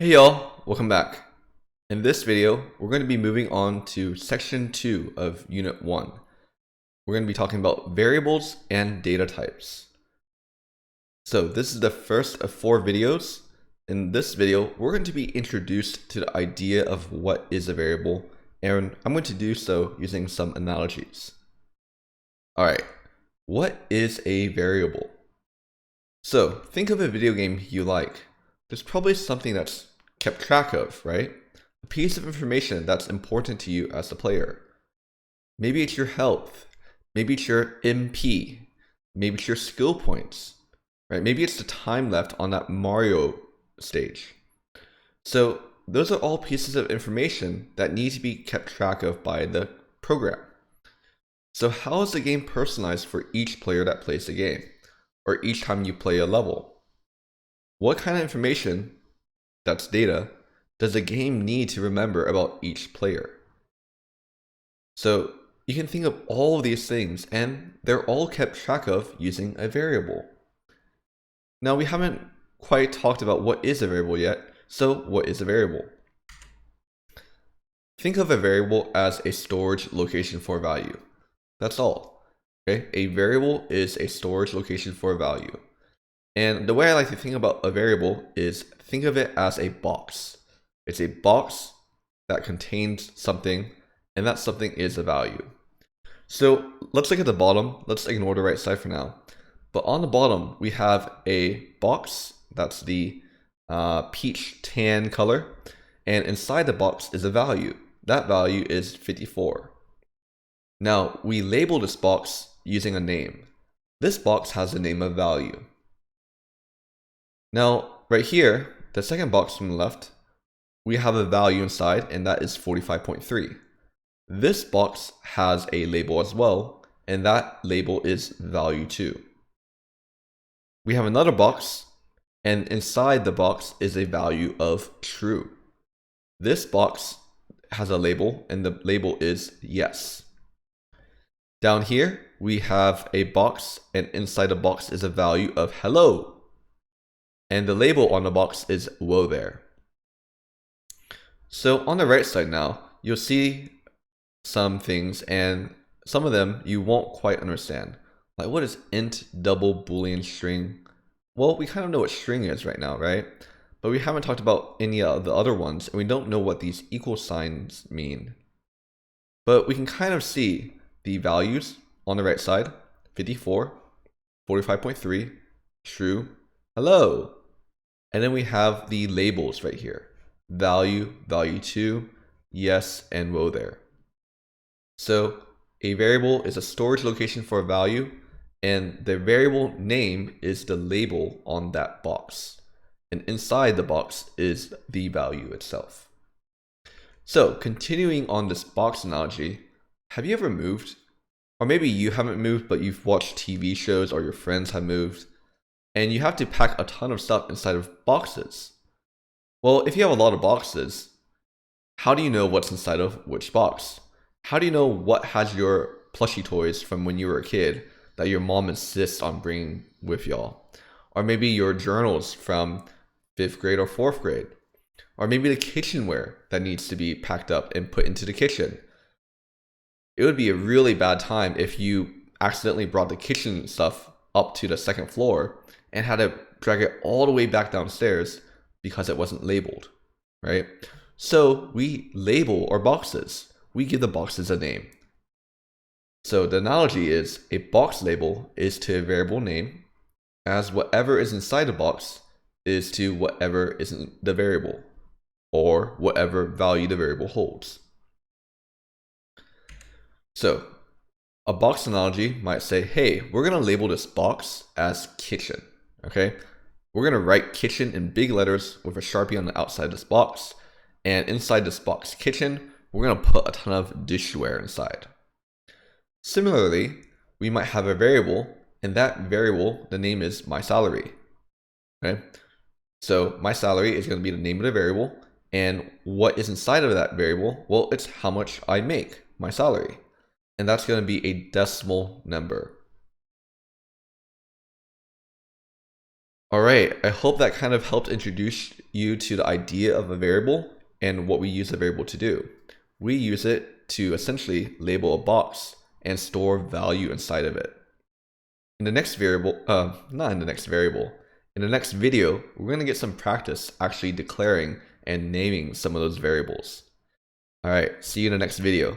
Hey y'all, welcome back. In this video, we're going to be moving on to section 2 of unit 1. We're going to be talking about variables and data types. So this is the first of 4 videos. In this video, we're going to be introduced to the idea of what is a variable, and I'm going to do so using some analogies. Alright, what is a variable? So think of a video game you like. There's probably something that's kept track of, right? A piece of information that's important to you as a player. Maybe it's your health. Maybe it's your MP. Maybe it's your skill points, right? Maybe it's the time left on that Mario stage. So those are all pieces of information that need to be kept track of by the program. So how is the game personalized for each player that plays the game, or each time you play a level? What kind of information, that's data, does the game need to remember about each player? So you can think of all of these things, and they're all kept track of using a variable. Now we haven't quite talked about what is a variable yet, so what is a variable? Think of a variable as a storage location for a value. That's all. Okay? A variable is a storage location for a value. And the way I like to think about a variable is think of it as a box. It's a box that contains something, and that something is a value. So let's look at the bottom. Let's ignore the right side for now. But on the bottom, we have a box. That's the peach tan color. And inside the box is a value. That value is 54. Now, we label this box using a name. This box has the name of value. Now, right here, the second box from the left, we have a value inside, and that is 45.3. This box has a label as well, and that label is value 2. We have another box, and inside the box is a value of true. This box has a label, and the label is yes. Down here, we have a box, and inside the box is a value of hello. And the label on the box is whoa there. So on the right side now, you'll see some things, and some of them you won't quite understand. Like, what is int double boolean string? Well, we kind of know what string is right now, right? But we haven't talked about any of the other ones, and we don't know what these equal signs mean. But we can kind of see the values on the right side: 54, 45.3, true, hello. And then we have the labels right here: value, value 2, yes, and whoa there. So a variable is a storage location for a value, and the variable name is the label on that box. And inside the box is the value itself. So continuing on this box analogy, have you ever moved? Or maybe you haven't moved, but you've watched TV shows, or your friends have moved, and you have to pack a ton of stuff inside of boxes. Well, if you have a lot of boxes, how do you know what's inside of which box? How do you know what has your plushie toys from when you were a kid that your mom insists on bringing with y'all? Or maybe your journals from 5th grade or 4th grade? Or maybe the kitchenware that needs to be packed up and put into the kitchen. It would be a really bad time if you accidentally brought the kitchen stuff up to the 2nd floor and had to drag it all the way back downstairs because it wasn't labeled, right? So we label our boxes. We give the boxes a name. So the analogy is a box label is to a variable name, as whatever is inside the box is to whatever is in the variable, or whatever value the variable holds. So a box analogy might say, hey, we're going to label this box as kitchen, okay? We're going to write kitchen in big letters with a Sharpie on the outside of this box. And inside this box kitchen, we're going to put a ton of dishware inside. Similarly, we might have a variable, and that variable, the name is my salary. Okay? So my salary is going to be the name of the variable, and what is inside of that variable? Well, it's how much I make, my salary. And that's going to be a decimal number. All right, I hope that kind of helped introduce you to the idea of a variable and what we use the variable to do. We use it to essentially label a box and store value inside of it. In the next variable, not in the next variable, in the next video, we're going to get some practice actually declaring and naming some of those variables. All right, see you in the next video.